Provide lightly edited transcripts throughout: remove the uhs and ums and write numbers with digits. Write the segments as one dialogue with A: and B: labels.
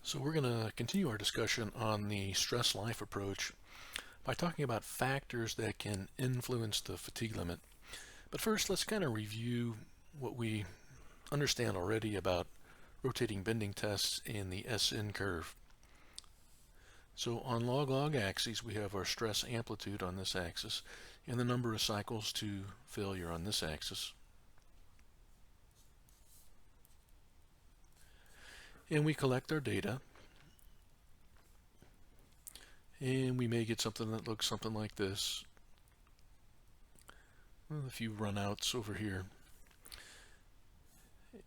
A: So we're going to continue our discussion on the stress life approach by talking about factors that can influence the fatigue limit. But first, let's kind of review what we understand already about rotating bending tests in the SN curve. So on log-log axes, we have our stress amplitude on this axis and the number of cycles to failure on this axis. And we collect our data, and we may get something that looks something like this. A few runouts over here.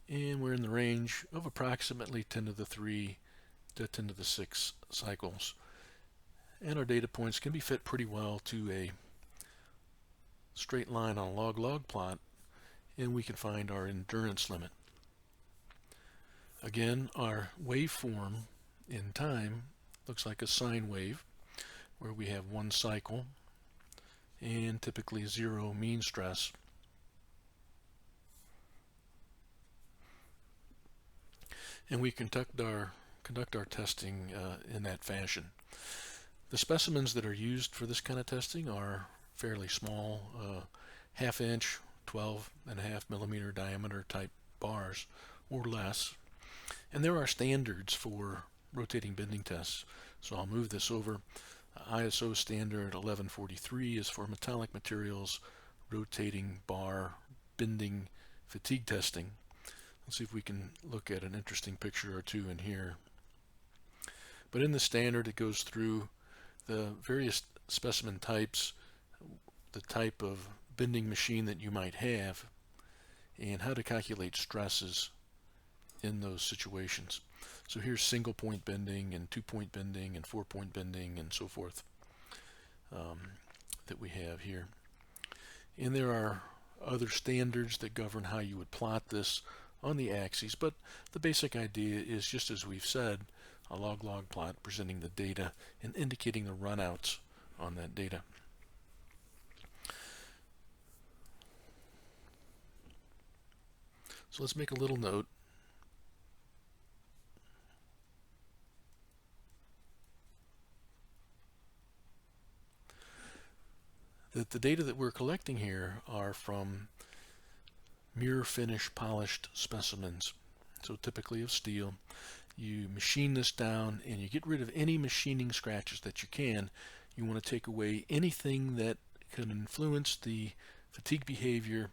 A: And we're in the range of approximately 10 to the 3 to 10 to the 6 cycles. And our data points can be fit pretty well to a straight line on a log-log plot, and we can find our endurance limit. Again, our waveform in time looks like a sine wave, where we have one cycle and typically zero mean stress. And we conduct our testing in that fashion. The specimens that are used for this kind of testing are fairly small, half-inch, 12.5 millimeter diameter type bars or less. And there are standards for rotating bending tests. So I'll move this over. ISO standard 1143 is for metallic materials rotating bar bending fatigue testing. Let's see if we can look at an interesting picture or two in here. But in the standard, it goes through the various specimen types, the type of bending machine that you might have, and how to calculate stresses in those situations. So here's single point bending and 2-point bending and 4-point bending and so forth that we have here. And there are other standards that govern how you would plot this on the axes, but the basic idea is just as we've said, a log-log plot presenting the data and indicating the runouts on that data. So let's make a little note. That the data that we're collecting here are from mirror finish polished specimens, so typically of steel. You machine this down and you get rid of any machining scratches that you can. You want to take away anything that can influence the fatigue behavior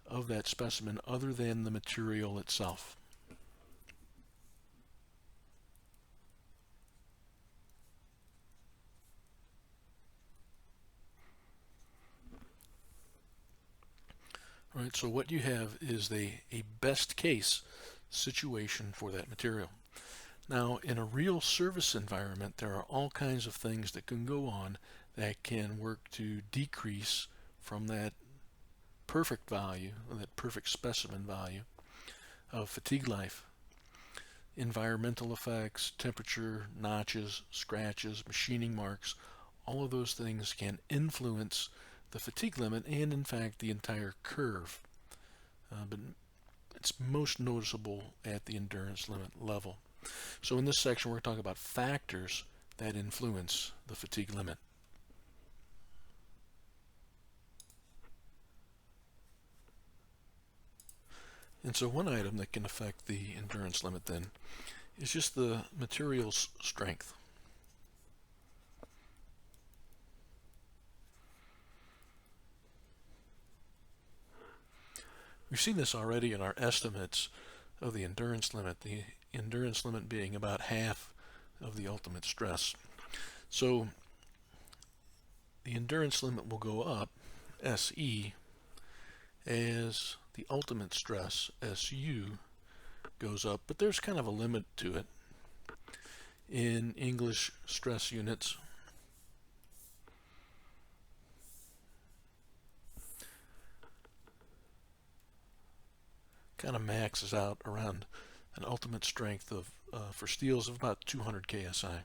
A: of that specimen other than the material itself. All right, so what you have is a best case situation for that material. Now, in a real service environment, there are all kinds of things that can go on that can work to decrease from that perfect value, that perfect specimen value of fatigue life. Environmental effects, temperature, notches, scratches, machining marks, all of those things can influence the fatigue limit and in fact the entire curve. But it's most noticeable at the endurance limit level. So in this section we're talking about factors that influence the fatigue limit. And so one item that can affect the endurance limit then is just the material's strength. We've seen this already in our estimates of the endurance limit being about half of the ultimate stress. So the endurance limit will go up, SE, as the ultimate stress, SU, goes up, but there's kind of a limit to it. In English stress units, kind of maxes out around an ultimate strength of for steels of about 200 KSI.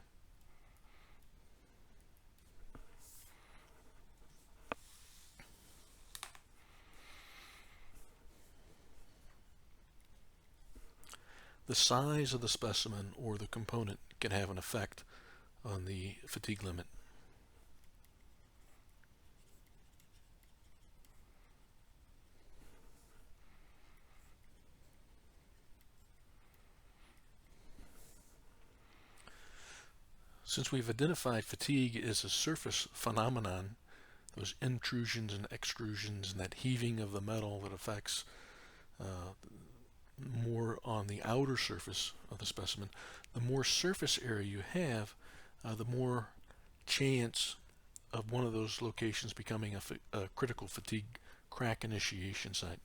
A: The size of the specimen or the component can have an effect on the fatigue limit. Since we've identified fatigue as a surface phenomenon, those intrusions and extrusions and that heaving of the metal that affects more on the outer surface of the specimen, the more surface area you have, the more chance of one of those locations becoming a critical fatigue crack initiation site.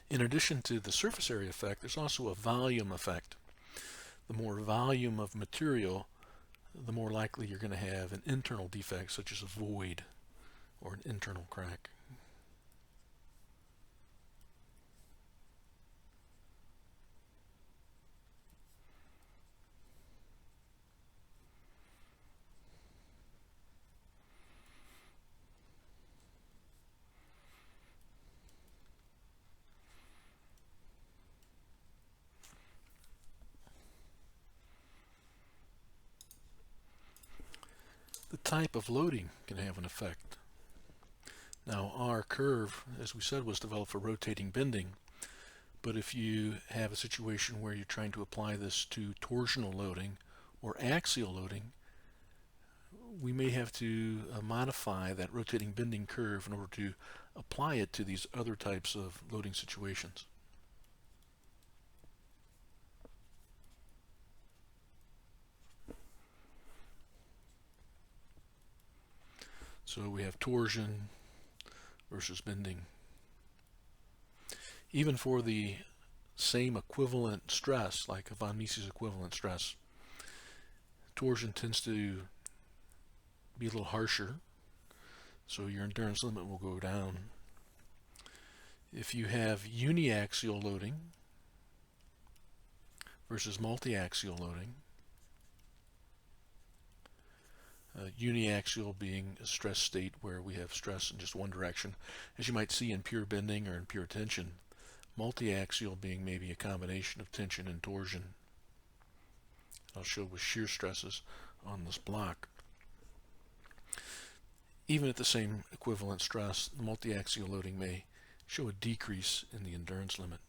A: In addition to the surface area effect, there's also a volume effect. The more volume of material, the more likely you're going to have an internal defect, such as a void or an internal crack. The type of loading can have an effect. Now, our curve, as we said, was developed for rotating bending, but if you have a situation where you're trying to apply this to torsional loading or axial loading, we may have to modify that rotating bending curve in order to apply it to these other types of loading situations. So we have torsion versus bending. Even for the same equivalent stress, like a von Mises equivalent stress, torsion tends to be a little harsher, so your endurance limit will go down. If you have uniaxial loading versus multi-axial loading, uniaxial being a stress state where we have stress in just one direction, as you might see in pure bending or in pure tension. Multi-axial being maybe a combination of tension and torsion. I'll show with shear stresses on this block. Even at the same equivalent stress, the multi-axial loading may show a decrease in the endurance limit.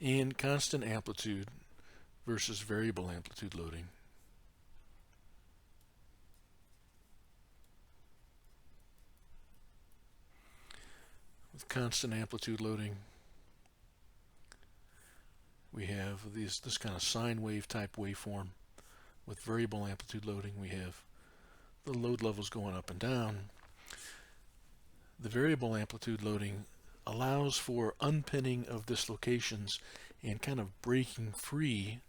A: And constant amplitude versus variable amplitude loading. With constant amplitude loading, we have this kind of sine wave type waveform. With variable amplitude loading, we have the load levels going up and down. The variable amplitude loading allows for unpinning of dislocations and kind of breaking free,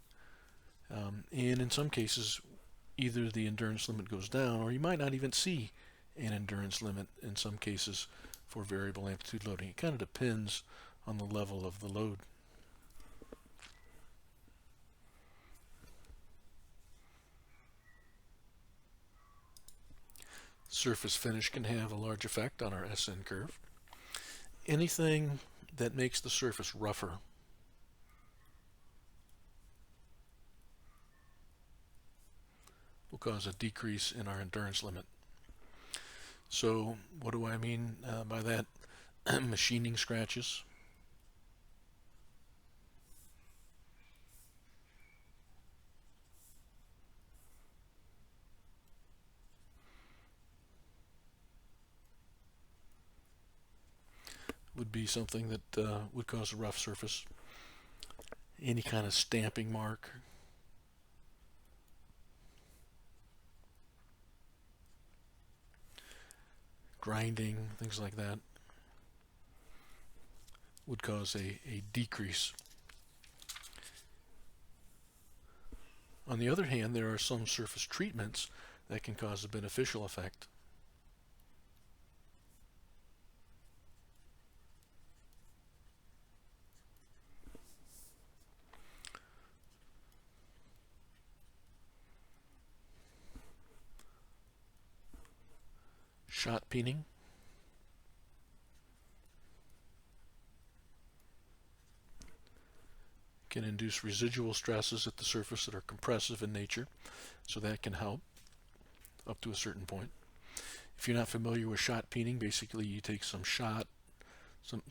A: and in some cases either the endurance limit goes down, or you might not even see an endurance limit in some cases for variable amplitude loading. It kind of depends on the level of the load. Surface finish can have a large effect on our SN curve. Anything that makes the surface rougher will cause a decrease in our endurance limit. So what do I mean by that? Machining scratches. Would be something that would cause a rough surface. Any kind of stamping mark. Grinding, things like that. would cause a decrease. On the other hand, there are some surface treatments that can cause a beneficial effect. Shot peening. Can induce residual stresses at the surface that are compressive in nature, so that can help up to a certain point. If you're not familiar with shot peening, basically you take some shot,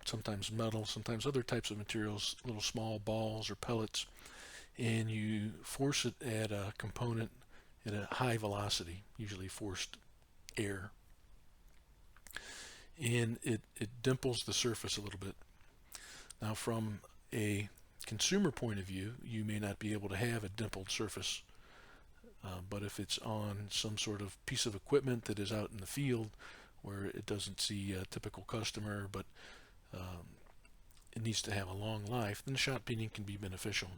A: sometimes metal, sometimes other types of materials, little small balls or pellets, and you force it at a component at a high velocity, usually forced air, and it dimples the surface a little bit. Now, from a consumer point of view, you may not be able to have a dimpled surface, but if it's on some sort of piece of equipment that is out in the field where it doesn't see a typical customer, but it needs to have a long life, then shot peening can be beneficial.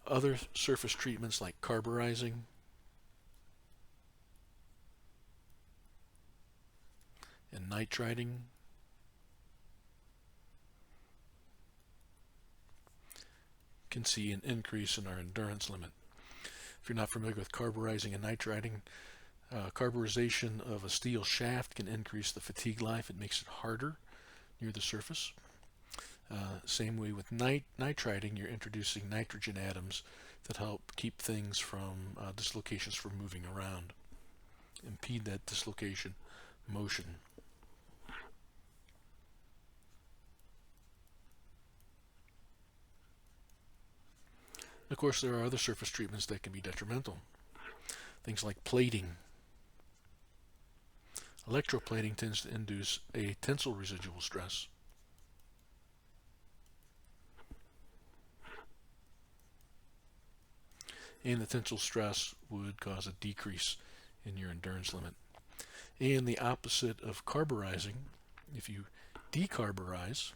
A: Other surface treatments like carburizing and nitriding can see an increase in our endurance limit. If you're not familiar with carburizing and nitriding, carburization of a steel shaft can increase the fatigue life. It makes it harder near the surface. Same way with nitriding, you're introducing nitrogen atoms that help keep things from dislocations from moving around, impede that dislocation motion. Of course, there are other surface treatments that can be detrimental. Things like plating. Electroplating tends to induce a tensile residual stress. And the tensile stress would cause a decrease in your endurance limit. And the opposite of carburizing, if you decarburize,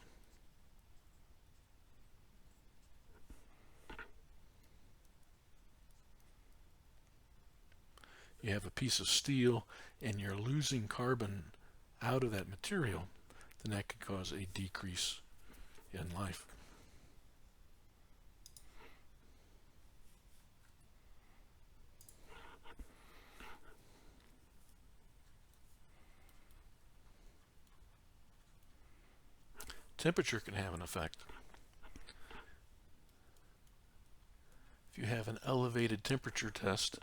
A: you have a piece of steel and you're losing carbon out of that material, then that could cause a decrease in life. Temperature can have an effect. If you have an elevated temperature test,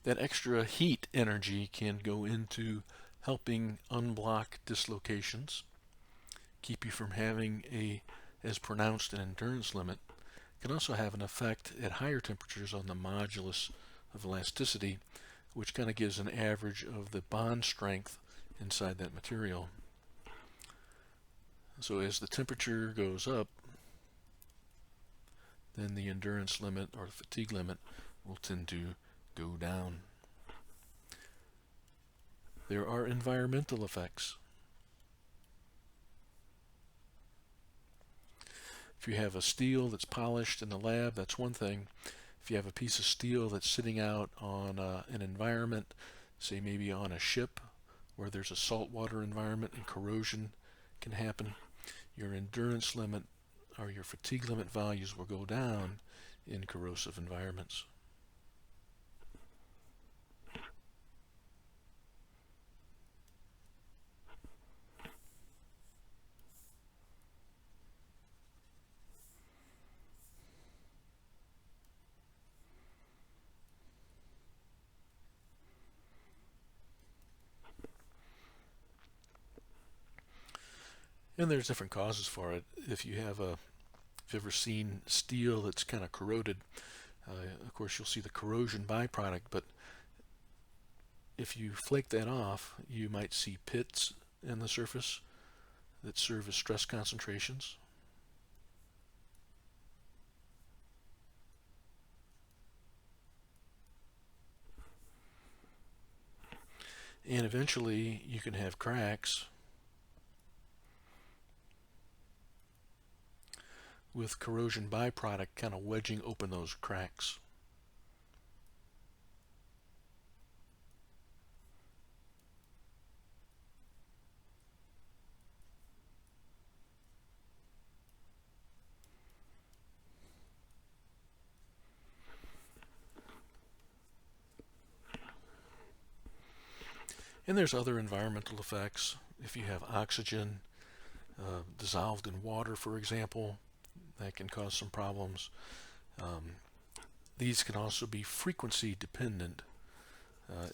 A: that extra heat energy can go into helping unblock dislocations, keep you from having as pronounced an endurance limit. It can also have an effect at higher temperatures on the modulus of elasticity, which kind of gives an average of the bond strength inside that material. So as the temperature goes up, then the endurance limit or the fatigue limit will tend to go down. There are environmental effects. If you have a steel that's polished in the lab, that's one thing. If you have a piece of steel that's sitting out on an environment, say maybe on a ship where there's a saltwater environment and corrosion can happen, your endurance limit or your fatigue limit values will go down in corrosive environments. And there's different causes for it. If you've ever seen steel that's kind of corroded, of course you'll see the corrosion byproduct, but if you flake that off, you might see pits in the surface that serve as stress concentrations. And eventually you can have cracks with corrosion byproduct kind of wedging open those cracks. And there's other environmental effects. If you have oxygen dissolved in water, for example, that can cause some problems. These can also be frequency dependent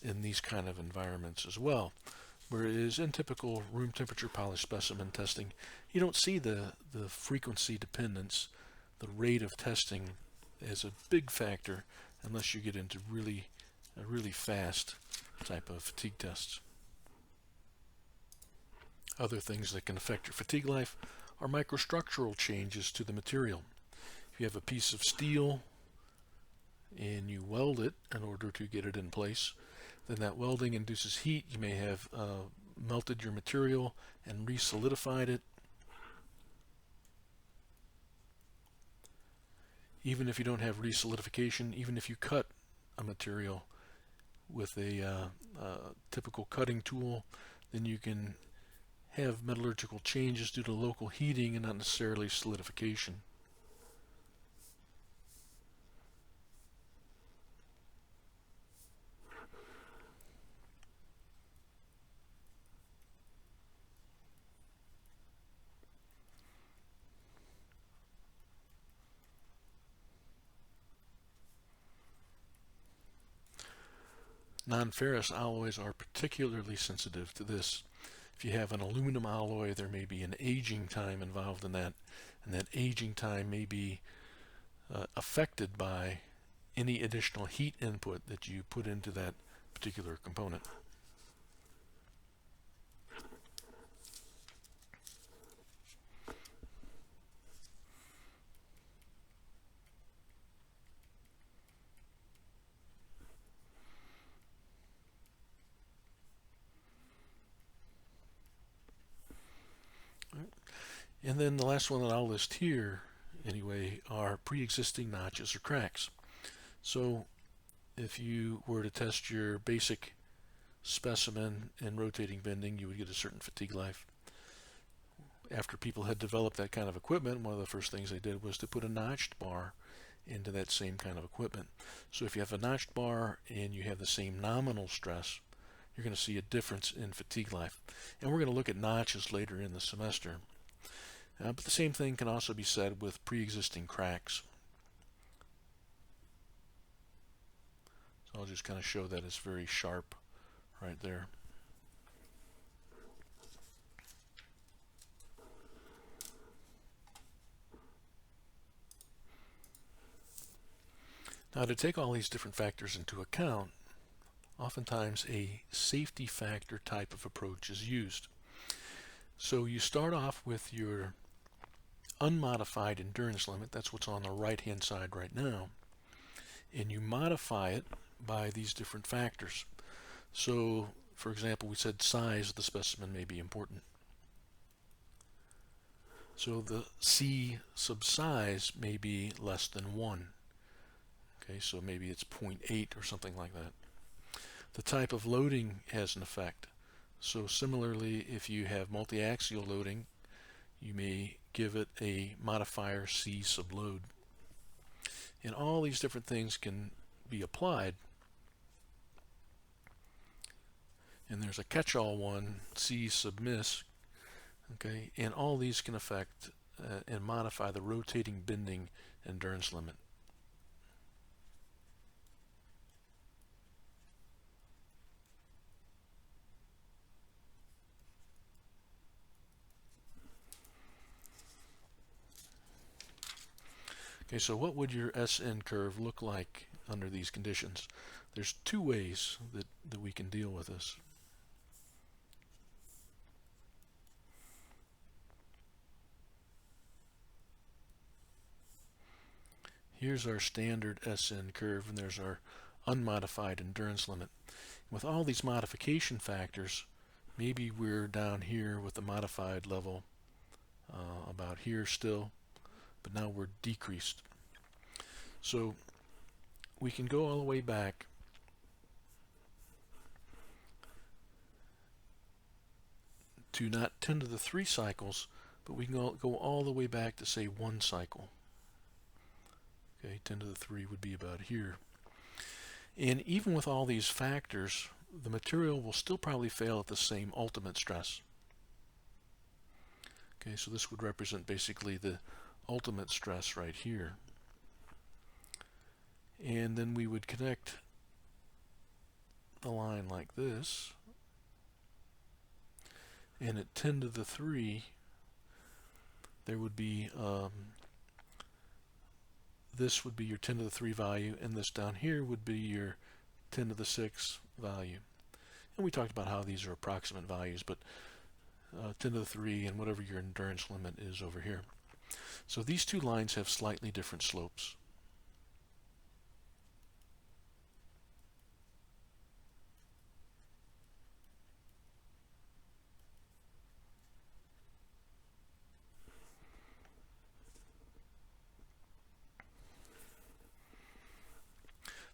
A: in these kind of environments as well. Whereas in typical room temperature polished specimen testing, you don't see the frequency dependence, the rate of testing as a big factor unless you get into really fast type of fatigue tests. Other things that can affect your fatigue life are microstructural changes to the material. If you have a piece of steel and you weld it in order to get it in place, then that welding induces heat. You may have melted your material and re-solidified it. Even if you don't have re-solidification, even if you cut a material with a typical cutting tool, then you can have metallurgical changes due to local heating and not necessarily solidification. Non-ferrous alloys are particularly sensitive to this. If you have an aluminum alloy, there may be an aging time involved in that, and that aging time may be affected by any additional heat input that you put into that particular component. And then the last one that I'll list here, anyway, are pre-existing notches or cracks. So if you were to test your basic specimen in rotating bending, you would get a certain fatigue life. After people had developed that kind of equipment, one of the first things they did was to put a notched bar into that same kind of equipment. So if you have a notched bar and you have the same nominal stress, you're going to see a difference in fatigue life. And we're going to look at notches later in the semester. But the same thing can also be said with pre-existing cracks. So I'll just kind of show that it's very sharp right there. Now, to take all these different factors into account, oftentimes a safety factor type of approach is used. So you start off with your unmodified endurance limit, that's what's on the right hand side right now, and you modify it by these different factors. So for example, we said size of the specimen may be important. So the C sub size may be less than 1. Okay, so maybe it's 0.8 or something like that. The type of loading has an effect. So similarly, if you have multi-axial loading, you may give it a modifier C sub load. And all these different things can be applied. And there's a catch-all one, C sub miss. Okay, and all these can affect and modify the rotating bending endurance limit. Okay, so what would your SN curve look like under these conditions? There's two ways that we can deal with this. Here's our standard SN curve, and there's our unmodified endurance limit. With all these modification factors, maybe we're down here with the modified level, about here still. but now we're decreased. So we can go all the way back to not 10 to the 3 cycles, but we can go all the way back to, say, 1 cycle. Okay, 10 to the 3 would be about here. And even with all these factors, the material will still probably fail at the same ultimate stress. Okay, so this would represent basically the ultimate stress right here. And then we would connect the line like this. And at 10 to the 3, there would be, this would be your 10 to the 3 value, and this down here would be your 10 to the 6 value. And we talked about how these are approximate values, but 10 to the 3 and whatever your endurance limit is over here. So these two lines have slightly different slopes.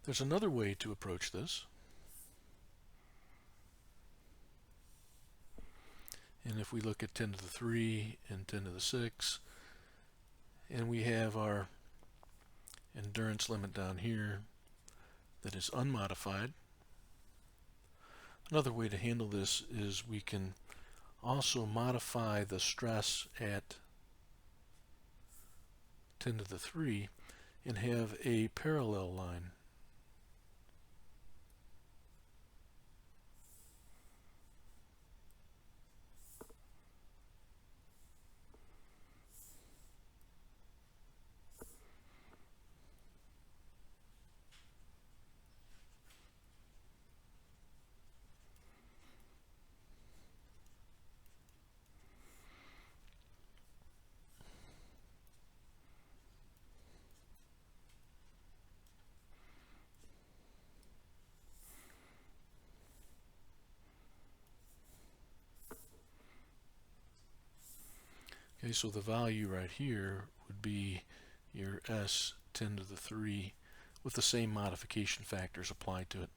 A: There's another way to approach this. And if we look at 10 to the 3 and 10 to the 6, and we have our endurance limit down here that is unmodified. Another way to handle this is we can also modify the stress at 10 to the 3 and have a parallel line. Okay, so the value right here would be your S 10 to the 3 with the same modification factors applied to it.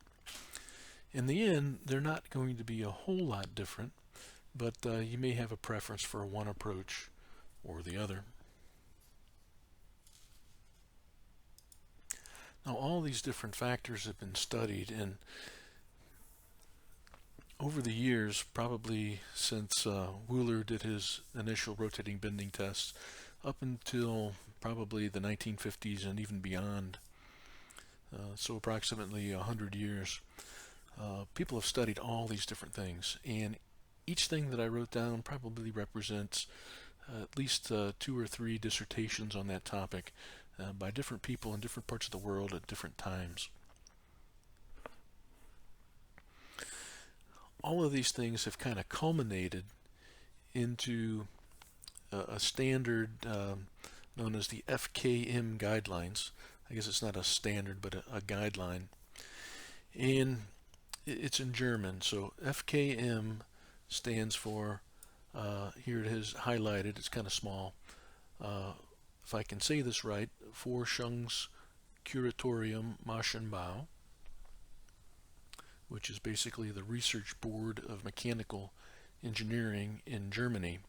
A: In the end, they're not going to be a whole lot different, but you may have a preference for one approach or the other. Now, all these different factors have been studied, and over the years, probably since Wooler did his initial rotating bending tests, up until probably the 1950s and even beyond, so approximately 100 years, people have studied all these different things, and each thing that I wrote down probably represents at least 2 or 3 dissertations on that topic by different people in different parts of the world at different times. All of these things have kind of culminated into a standard known as the FKM guidelines. I guess it's not a standard, but a guideline. And it's in German, so FKM stands for, here it is highlighted, it's kind of small. If I can say this right, Forschungskuratorium Maschinenbau, which is basically the Research Board of Mechanical Engineering in Germany.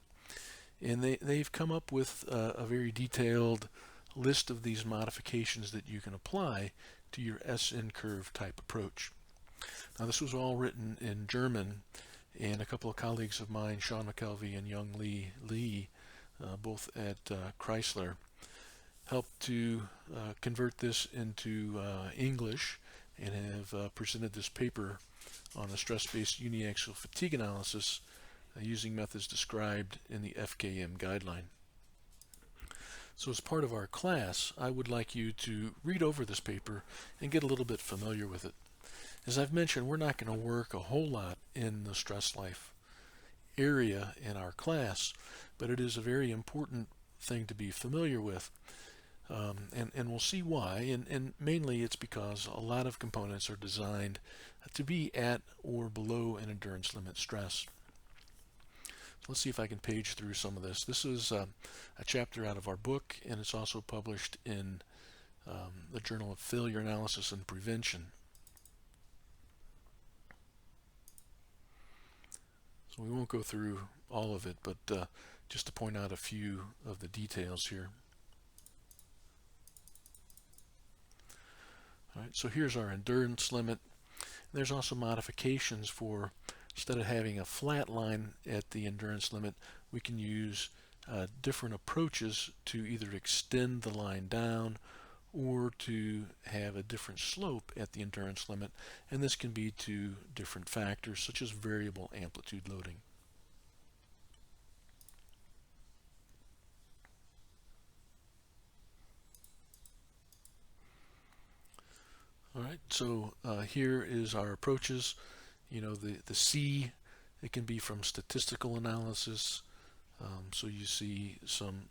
A: And they've come up with a very detailed list of these modifications that you can apply to your SN curve type approach. Now, this was all written in German, and a couple of colleagues of mine, Sean McKelvey and Young Lee, both at Chrysler, helped to convert this into English and have presented this paper on the stress-based uniaxial fatigue analysis using methods described in the FKM guideline. So as part of our class, I would like you to read over this paper and get a little bit familiar with it. As I've mentioned, we're not going to work a whole lot in the stress life area in our class, but it is a very important thing to be familiar with. And we'll see why, and mainly it's because a lot of components are designed to be at or below an endurance limit stress. Let's see if I can page through some of this. This is a chapter out of our book, and it's also published in the Journal of Failure Analysis and Prevention. So we won't go through all of it, but just to point out a few of the details here. All right, so here's our endurance limit. There's also modifications for, instead of having a flat line at the endurance limit, we can use different approaches to either extend the line down or to have a different slope at the endurance limit, and this can be to different factors such as variable amplitude loading. All right, so here is our approaches. You know, the C, it can be from statistical analysis. So you see some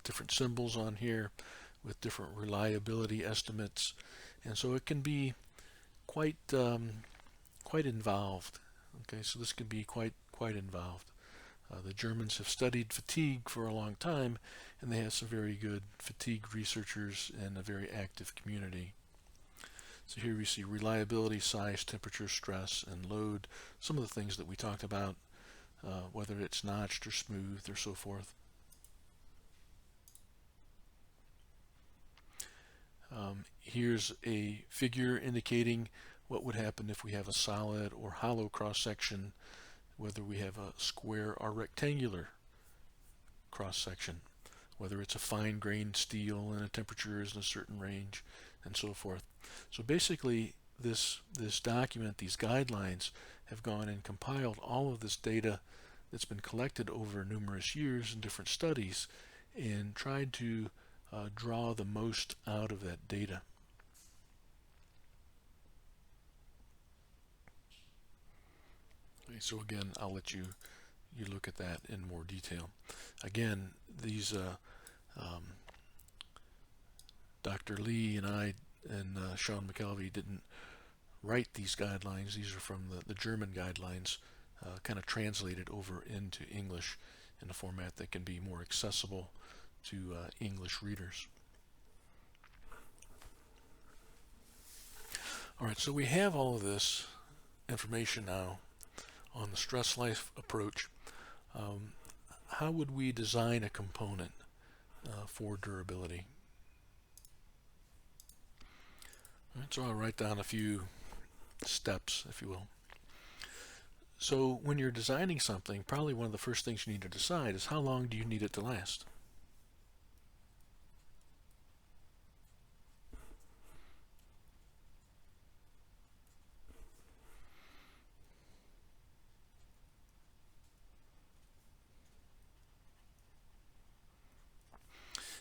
A: different symbols on here with different reliability estimates, and so it can be quite involved. Okay, so this can be quite involved. The Germans have studied fatigue for a long time, and they have some very good fatigue researchers and a very active community. So here we see reliability, size, temperature, stress, and load, some of the things that we talked about, whether it's notched or smooth or so forth. Here's a figure indicating what would happen if we have a solid or hollow cross-section, whether we have a square or rectangular cross-section, whether it's a fine-grained steel and a temperature is in a certain range, and so forth. So basically, this document, these guidelines, have gone and compiled all of this data that's been collected over numerous years in different studies and tried to draw the most out of that data. Okay, so again, I'll let you look at that in more detail. Again, these Dr. Lee and I and Sean McKelvey didn't write these guidelines. These are from the German guidelines, kind of translated over into English in a format that can be more accessible to English readers. All right, so we have all of this information now on the stress life approach. How would we design a component for durability? All right, so I'll write down a few steps, if you will. So when you're designing something, probably one of the first things you need to decide is how long do you need it to last?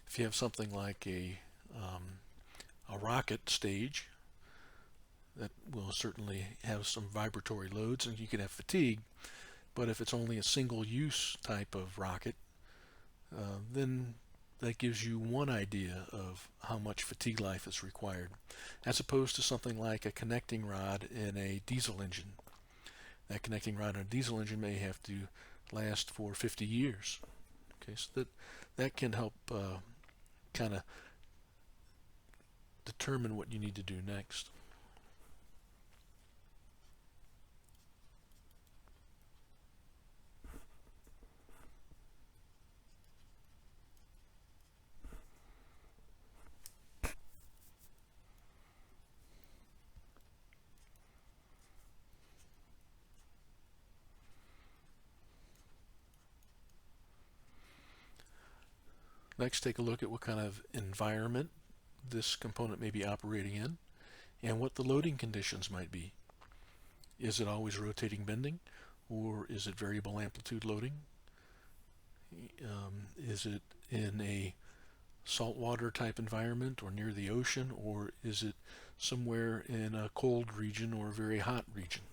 A: If you have something like a rocket stage, that will certainly have some vibratory loads, and you can have fatigue. But if it's only a single-use type of rocket, then that gives you one idea of how much fatigue life is required, as opposed to something like a connecting rod in a diesel engine. That connecting rod in a diesel engine may have to last for 50 years. Okay, so that can help kind of determine what you need to do next. Next, take a look at what kind of environment this component may be operating in and what the loading conditions might be. Is it always rotating bending, or is it variable amplitude loading? Is it in a saltwater type environment or near the ocean, or is it somewhere in a cold region or a very hot region?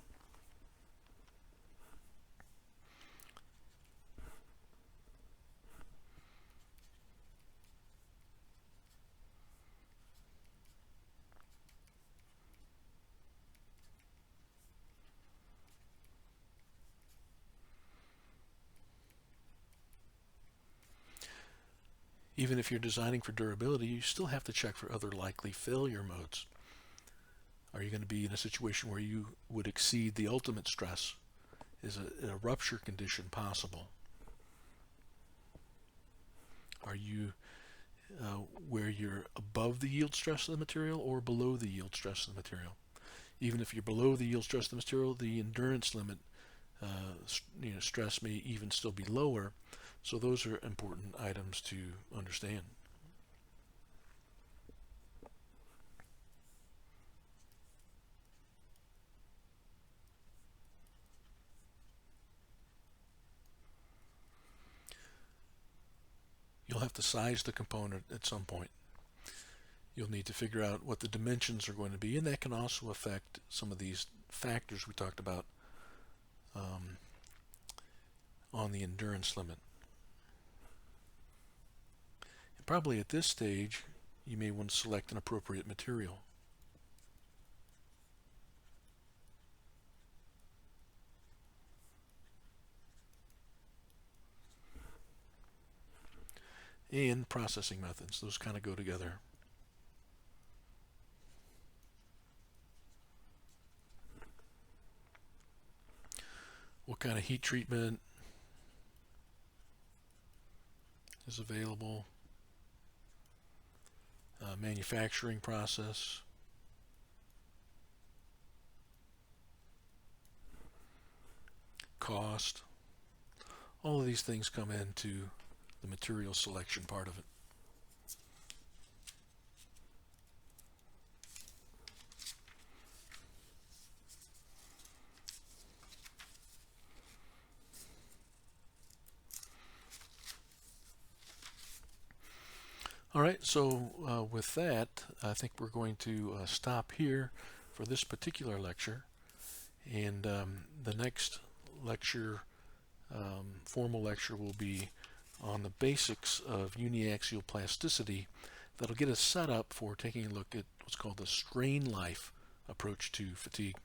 A: Even if you're designing for durability, you still have to check for other likely failure modes. Are you going to be in a situation where you would exceed the ultimate stress? Is a rupture condition possible? Are you where you're above the yield stress of the material or below the yield stress of the material? Even if you're below the yield stress of the material, the endurance limit stress may even still be lower. So those are important items to understand. You'll have to size the component at some point. You'll need to figure out what the dimensions are going to be, and that can also affect some of these factors we talked about on the endurance limit. And probably at this stage, you may want to select an appropriate material. And processing methods, those kind of go together. What kind of heat treatment is available? Manufacturing process. Cost. All of these things come into the material selection part of it. All right, so with that, I think we're going to stop here for this particular lecture. And the next lecture, formal lecture, will be on the basics of uniaxial plasticity. That'll get us set up for taking a look at what's called the strain life approach to fatigue.